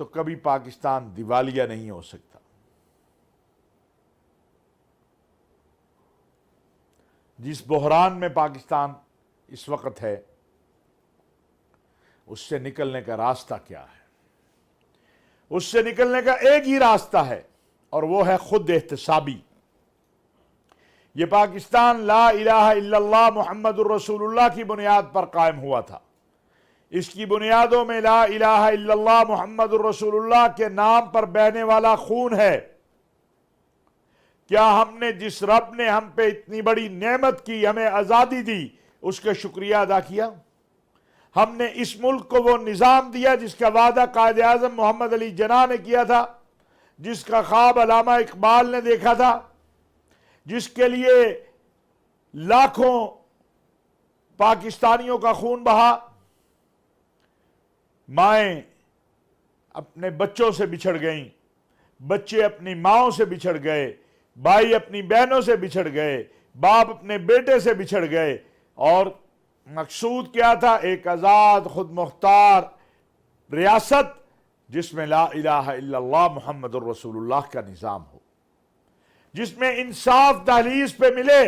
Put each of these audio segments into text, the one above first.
تو کبھی پاکستان دیوالیہ نہیں ہو سکتا۔ جس بحران میں پاکستان اس وقت ہے، اس سے نکلنے کا راستہ کیا ہے؟ اس سے نکلنے کا ایک ہی راستہ ہے، اور وہ ہے خود احتسابی۔ یہ پاکستان لا الہ الا اللہ محمد الرسول اللہ کی بنیاد پر قائم ہوا تھا۔ اس کی بنیادوں میں لا الہ الا اللہ محمد الرسول اللہ کے نام پر بہنے والا خون ہے۔ کیا ہم نے جس رب نے ہم پہ اتنی بڑی نعمت کی، ہمیں آزادی دی، اس کا شکریہ ادا کیا؟ ہم نے اس ملک کو وہ نظام دیا جس کا وعدہ قائد اعظم محمد علی جناح نے کیا تھا، جس کا خواب علامہ اقبال نے دیکھا تھا، جس کے لیے لاکھوں پاکستانیوں کا خون بہا؟ مائیں اپنے بچوں سے بچھڑ گئیں، بچے اپنی ماؤں سے بچھڑ گئے، بھائی اپنی بہنوں سے بچھڑ گئے، باپ اپنے بیٹے سے بچھڑ گئے، اور مقصود کیا تھا؟ ایک آزاد خود مختار ریاست جس میں لا الہ الا اللہ محمد الرسول اللہ کا نظام ہو، جس میں انصاف دہلیز پہ ملے،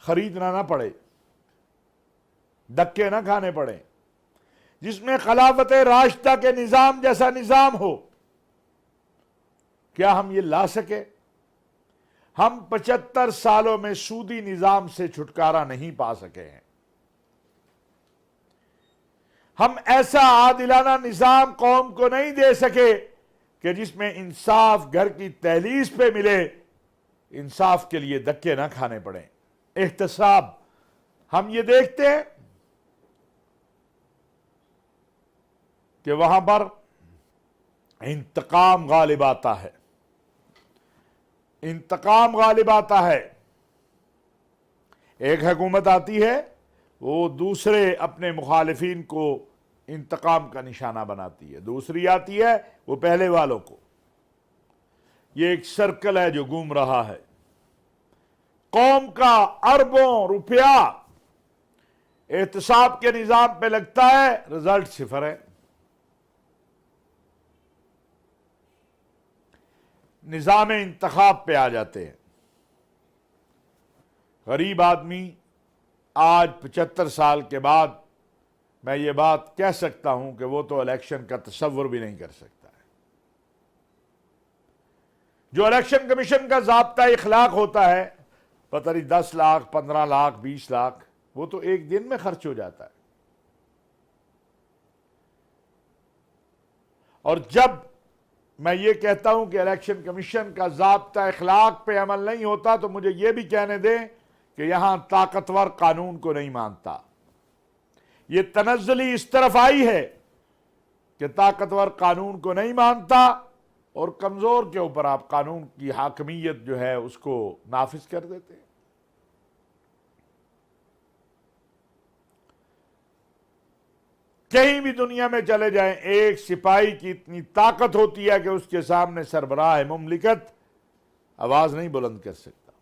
خریدنا نہ پڑے، دھکے نہ کھانے پڑے، جس میں خلافت راشدہ کے نظام جیسا نظام ہو۔ کیا ہم یہ لا سکے؟ ہم 75 سالوں میں سودی نظام سے چھٹکارا نہیں پا سکے ہیں۔ ہم ایسا عادلانہ نظام قوم کو نہیں دے سکے کہ جس میں انصاف گھر کی دہلیز پہ ملے، انصاف کے لیے دھکے نہ کھانے پڑیں۔ احتساب، ہم یہ دیکھتے ہیں کہ وہاں پر انتقام غالب آتا ہے، انتقام غالب آتا ہے۔ ایک حکومت آتی ہے، وہ دوسرے اپنے مخالفین کو انتقام کا نشانہ بناتی ہے، دوسری آتی ہے وہ پہلے والوں کو۔ یہ ایک سرکل ہے جو گھوم رہا ہے۔ قوم کا اربوں روپیہ احتساب کے نظام پہ لگتا ہے، رزلٹ صفر ہے۔ نظام انتخاب پہ آ جاتے ہیں۔ غریب آدمی آج 75 سال کے بعد میں یہ بات کہہ سکتا ہوں کہ وہ تو الیکشن کا تصور بھی نہیں کر سکتا ہے۔ جو الیکشن کمیشن کا ضابطہ اخلاق ہوتا ہے، پتہ نہیں 10 لاکھ 15 لاکھ 20 لاکھ، وہ تو ایک دن میں خرچ ہو جاتا ہے۔ اور جب میں یہ کہتا ہوں کہ الیکشن کمیشن کا ضابطہ اخلاق پہ عمل نہیں ہوتا، تو مجھے یہ بھی کہنے دیں کہ یہاں طاقتور قانون کو نہیں مانتا۔ یہ تنزلی اس طرف آئی ہے کہ طاقتور قانون کو نہیں مانتا، اور کمزور کے اوپر آپ قانون کی حاکمیت جو ہے اس کو نافذ کر دیتے ہیں۔ کہیں بھی دنیا میں چلے جائیں، ایک سپاہی کی اتنی طاقت ہوتی ہے کہ اس کے سامنے سربراہ مملکت آواز نہیں بلند کر سکتا۔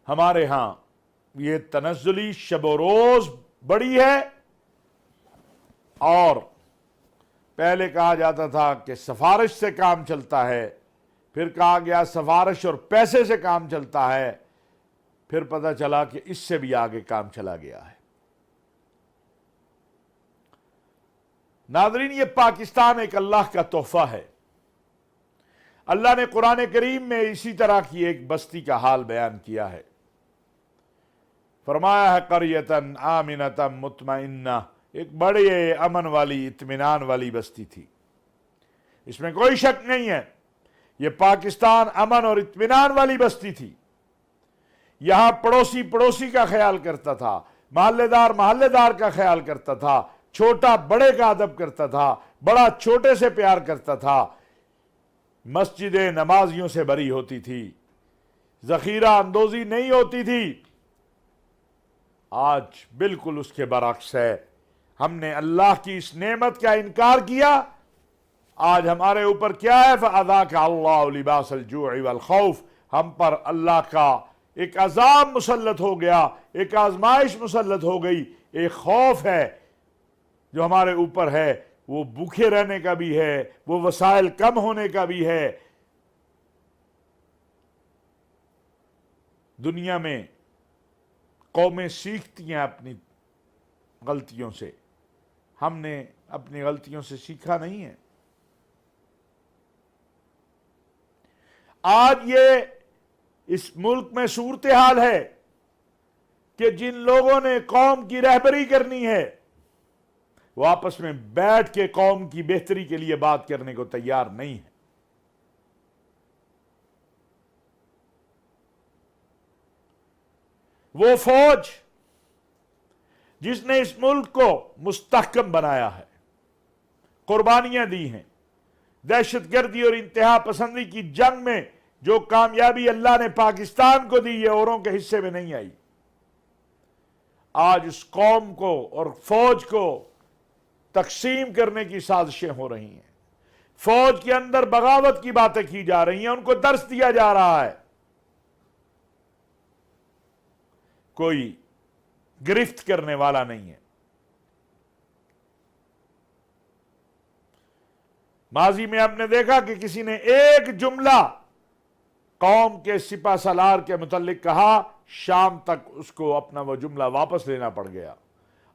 ہمارے ہاں یہ تنزلی شب و روز بڑی ہے، اور پہلے کہا جاتا تھا کہ سفارش سے کام چلتا ہے، پھر کہا گیا سفارش اور پیسے سے کام چلتا ہے، پھر پتہ چلا کہ اس سے بھی آگے کام چلا گیا ہے۔ ناظرین، یہ پاکستان ایک اللہ کا تحفہ ہے۔ اللہ نے قرآن کریم میں اسی طرح کی ایک بستی کا حال بیان کیا ہے۔ فرمایا ہے قریۃ آمنۃ مطمئنہ، ایک بڑے امن والی اطمینان والی بستی تھی۔ اس میں کوئی شک نہیں ہے، یہ پاکستان امن اور اطمینان والی بستی تھی۔ یہاں پڑوسی پڑوسی کا خیال کرتا تھا، محلے دار محلے دار کا خیال کرتا تھا، چھوٹا بڑے کا ادب کرتا تھا، بڑا چھوٹے سے پیار کرتا تھا، مسجدیں نمازیوں سے بری ہوتی تھی، ذخیرہ اندوزی نہیں ہوتی تھی۔ آج بالکل اس کے برعکس ہے۔ ہم نے اللہ کی اس نعمت کا انکار کیا۔ آج ہمارے اوپر کیا ہے؟ فَأَذَاقَ اللَّهُ لِبَاسَ الْجُوعِ وَالْخَوْفِ، ہم پر اللہ کا ایک عذاب مسلط ہو گیا، ایک آزمائش مسلط ہو گئی، ایک خوف ہے جو ہمارے اوپر ہے وہ بھوکے رہنے کا بھی ہے، وہ وسائل کم ہونے کا بھی ہے۔ دنیا میں قومیں سیکھتی ہیں اپنی غلطیوں سے، ہم نے اپنی غلطیوں سے سیکھا نہیں ہے۔ آج یہ اس ملک میں صورتحال ہے کہ جن لوگوں نے قوم کی رہبری کرنی ہے وہ آپس میں بیٹھ کے قوم کی بہتری کے لیے بات کرنے کو تیار نہیں ہے۔ وہ فوج جس نے اس ملک کو مستحکم بنایا ہے، قربانیاں دی ہیں، دہشت گردی اور انتہا پسندی کی جنگ میں جو کامیابی اللہ نے پاکستان کو دی یہ اوروں کے حصے میں نہیں آئی، آج اس قوم کو اور فوج کو تقسیم کرنے کی سازشیں ہو رہی ہیں، فوج کے اندر بغاوت کی باتیں کی جا رہی ہیں، ان کو درس دیا جا رہا ہے۔ کوئی گرفت کرنے والا نہیں ہے۔ ماضی میں ہم نے دیکھا کہ کسی نے ایک جملہ قوم کے سپہ سالار کے متعلق کہا، شام تک اس کو اپنا وہ جملہ واپس لینا پڑ گیا۔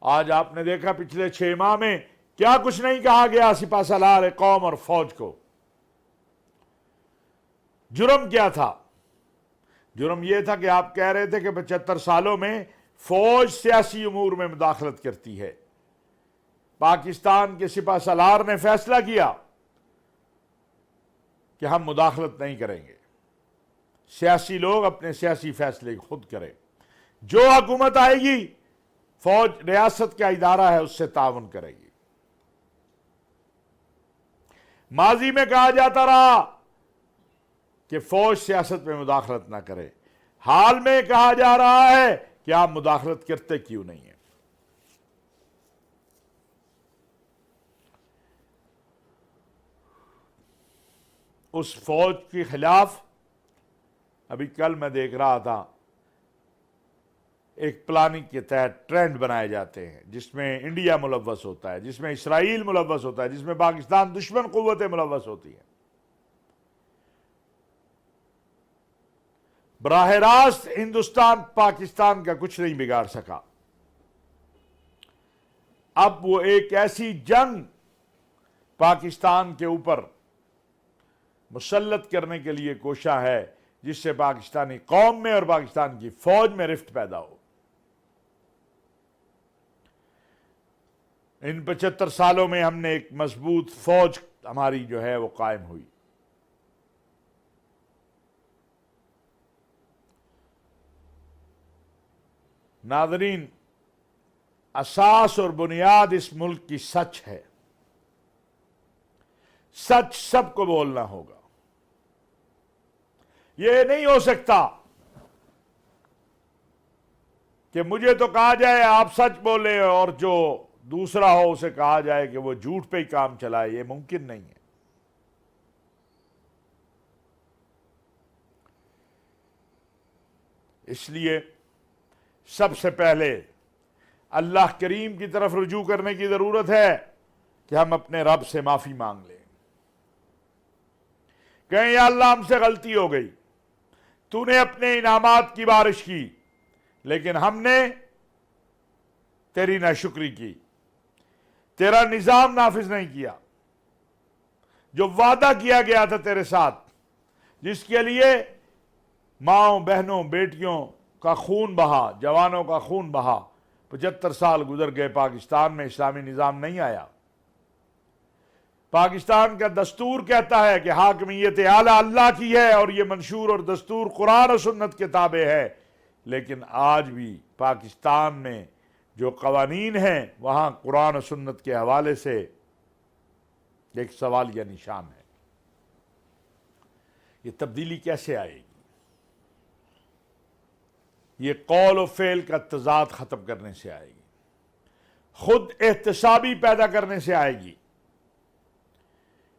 آج آپ نے دیکھا پچھلے 6 ماہ میں کیا کچھ نہیں کہا گیا سپہ سالار قوم اور فوج کو۔ جرم کیا تھا؟ جرم یہ تھا کہ آپ کہہ رہے تھے کہ 75 سالوں میں فوج سیاسی امور میں مداخلت کرتی ہے۔ پاکستان کے سپہ سالار نے فیصلہ کیا کہ ہم مداخلت نہیں کریں گے، سیاسی لوگ اپنے سیاسی فیصلے خود کریں، جو حکومت آئے گی فوج ریاست کا ادارہ ہے اس سے تعاون کرے گی۔ ماضی میں کہا جاتا رہا کہ فوج سیاست میں مداخلت نہ کرے، حال میں کہا جا رہا ہے کہ آپ مداخلت کرتے کیوں نہیں ہیں؟ اس فوج کے خلاف ابھی کل میں دیکھ رہا تھا ایک پلاننگ کے تحت ٹرینڈ بنائے جاتے ہیں جس میں انڈیا ملوث ہوتا ہے، جس میں اسرائیل ملوث ہوتا ہے، جس میں پاکستان دشمن قوتیں ملوث ہوتی ہیں۔ براہ راست ہندوستان پاکستان کا کچھ نہیں بگاڑ سکا۔ اب وہ ایک ایسی جنگ پاکستان کے اوپر مسلط کرنے کے لیے کوشاں ہے جس سے پاکستانی قوم میں اور پاکستان کی فوج میں رفت پیدا ہو۔ ان 75 سالوں میں ہم نے ایک مضبوط فوج ہماری جو ہے وہ قائم ہوئی۔ ناظرین، اساس اور بنیاد اس ملک کی سچ ہے، سچ سب کو بولنا ہوگا۔ یہ نہیں ہو سکتا کہ مجھے تو کہا جائے آپ سچ بولے اور جو دوسرا ہو اسے کہا جائے کہ وہ جھوٹ پہ ہی کام چلائے، یہ ممکن نہیں ہے۔ اس لیے سب سے پہلے اللہ کریم کی طرف رجوع کرنے کی ضرورت ہے کہ ہم اپنے رب سے معافی مانگ لیں، کہیں یا اللہ ہم سے غلطی ہو گئی، تو نے اپنے انعامات کی بارش کی لیکن ہم نے تیری ناشکری کی، تیرا نظام نافذ نہیں کیا، جو وعدہ کیا گیا تھا تیرے ساتھ، جس کے لیے ماؤں بہنوں بیٹیوں کا خون بہا، جوانوں کا خون بہا، 75 سال گزر گئے، پاکستان میں اسلامی نظام نہیں آیا۔ پاکستان کا دستور کہتا ہے کہ حاکمیت اعلیٰ اللہ کی ہے اور یہ منشور اور دستور قرآن و سنت کے تابع ہے، لیکن آج بھی پاکستان میں جو قوانین ہیں وہاں قرآن و سنت کے حوالے سے ایک سوالیہ نشان ہے۔ یہ تبدیلی کیسے آئے گی؟ یہ قول و فعل کا تضاد ختم کرنے سے آئے گی، خود احتسابی پیدا کرنے سے آئے گی،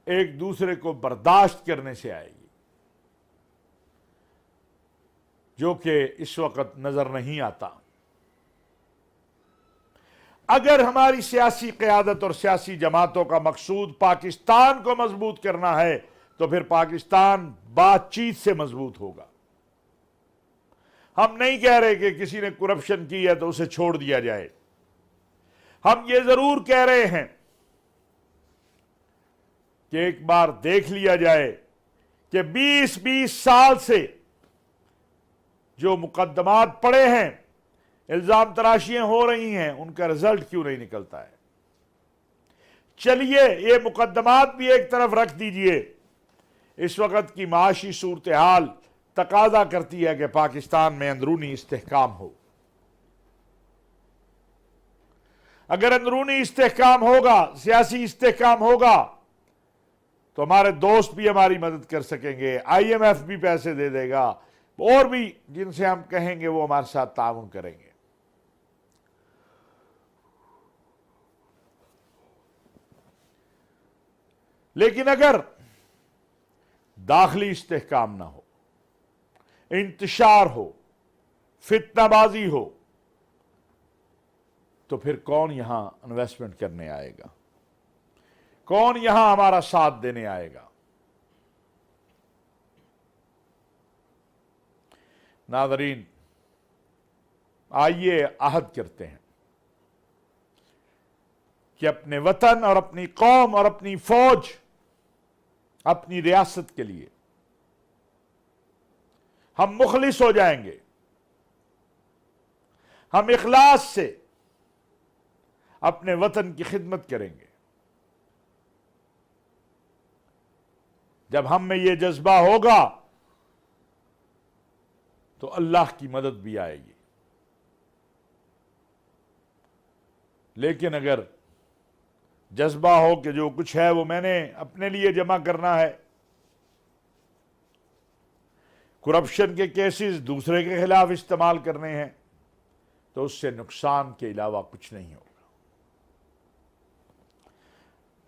ایک دوسرے کو برداشت کرنے سے آئے گی، جو کہ اس وقت نظر نہیں آتا۔ اگر ہماری سیاسی قیادت اور سیاسی جماعتوں کا مقصود پاکستان کو مضبوط کرنا ہے تو پھر پاکستان بات چیت سے مضبوط ہوگا۔ ہم نہیں کہہ رہے کہ کسی نے کرپشن کی ہے تو اسے چھوڑ دیا جائے، ہم یہ ضرور کہہ رہے ہیں کہ ایک بار دیکھ لیا جائے کہ 20 سال سے جو مقدمات پڑے ہیں، الزام تراشیاں ہو رہی ہیں، ان کا رزلٹ کیوں نہیں نکلتا ہے؟ چلیے یہ مقدمات بھی ایک طرف رکھ دیجئے، اس وقت کی معاشی صورتحال تقاضا کرتی ہے کہ پاکستان میں اندرونی استحکام ہو۔ اگر اندرونی استحکام ہوگا، سیاسی استحکام ہوگا، تو ہمارے دوست بھی ہماری مدد کر سکیں گے، IMF بھی پیسے دے دے گا، اور بھی جن سے ہم کہیں گے وہ ہمارے ساتھ تعاون کریں گے۔ لیکن اگر داخلی استحکام نہ ہو، انتشار ہو، فتنہ بازی ہو، تو پھر کون یہاں انویسٹمنٹ کرنے آئے گا؟ کون یہاں ہمارا ساتھ دینے آئے گا؟ ناظرین، آئیے عہد کرتے ہیں کہ اپنے وطن اور اپنی قوم اور اپنی فوج، اپنی ریاست کے لیے ہم مخلص ہو جائیں گے، ہم اخلاص سے اپنے وطن کی خدمت کریں گے۔ جب ہم میں یہ جذبہ ہوگا تو اللہ کی مدد بھی آئے گی۔ لیکن اگر جذبہ ہو کہ جو کچھ ہے وہ میں نے اپنے لیے جمع کرنا ہے، کرپشن کے کیسز دوسرے کے خلاف استعمال کرنے ہیں، تو اس سے نقصان کے علاوہ کچھ نہیں ہوگا۔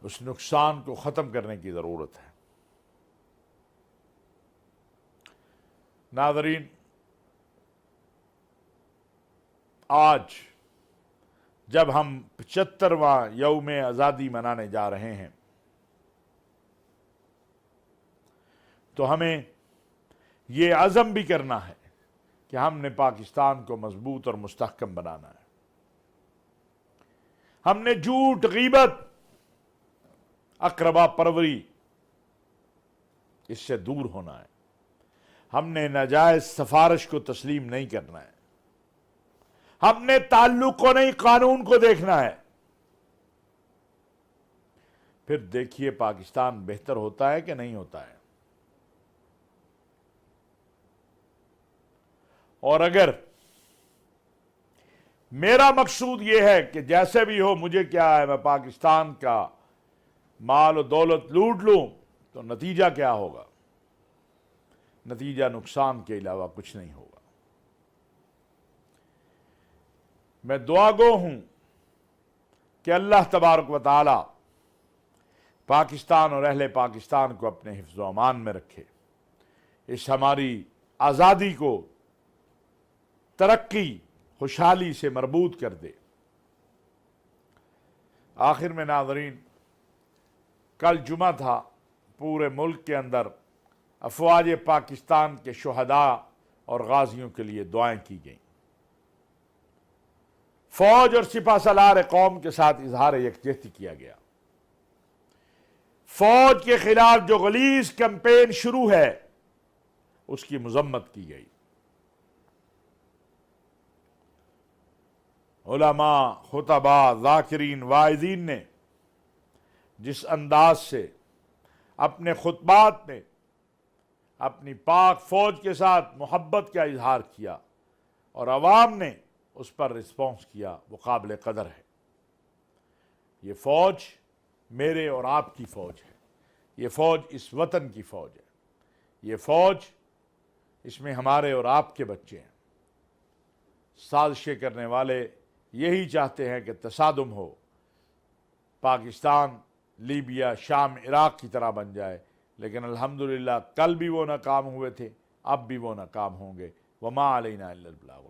اس نقصان کو ختم کرنے کی ضرورت ہے۔ ناظرین، آج جب ہم 75واں یوم آزادی منانے جا رہے ہیں تو ہمیں یہ عزم بھی کرنا ہے کہ ہم نے پاکستان کو مضبوط اور مستحکم بنانا ہے۔ ہم نے جھوٹ، غیبت، اقربا پروری اس سے دور ہونا ہے۔ ہم نے ناجائز سفارش کو تسلیم نہیں کرنا ہے۔ ہم نے تعلق کو نہیں، قانون کو دیکھنا ہے۔ پھر دیکھیے پاکستان بہتر ہوتا ہے کہ نہیں ہوتا ہے۔ اور اگر میرا مقصود یہ ہے کہ جیسے بھی ہو مجھے کیا ہے، میں پاکستان کا مال و دولت لوٹ لوں، تو نتیجہ کیا ہوگا؟ نتیجہ نقصان کے علاوہ کچھ نہیں ہوگا۔ میں دعا گو ہوں کہ اللہ تبارک و تعالی پاکستان اور اہل پاکستان کو اپنے حفظ و امان میں رکھے، اس ہماری آزادی کو ترقی، خوشحالی سے مربوط کر دے۔ آخر میں ناظرین، کل جمعہ تھا، پورے ملک کے اندر افواج پاکستان کے شہداء اور غازیوں کے لیے دعائیں کی گئیں۔ فوج اور سپہ سالار قوم کے ساتھ اظہار یکجہتی کیا گیا۔ فوج کے خلاف جو غلیظ کیمپین شروع ہے اس کی مذمت کی گئی۔ علماء، خطباء، ذاکرین، واعظین نے جس انداز سے اپنے خطبات میں اپنی پاک فوج کے ساتھ محبت کا اظہار کیا اور عوام نے اس پر رسپانس کیا، وہ قابل قدر ہے۔ یہ فوج میرے اور آپ کی فوج ہے، یہ فوج اس وطن کی فوج ہے، یہ فوج، اس میں ہمارے اور آپ کے بچے ہیں۔ سازشیں کرنے والے یہی چاہتے ہیں کہ تصادم ہو، پاکستان لیبیا، شام، عراق کی طرح بن جائے، لیکن الحمدللہ کل بھی وہ ناکام ہوئے تھے، اب بھی وہ ناکام ہوں گے۔ وما علینا الا البلاغ۔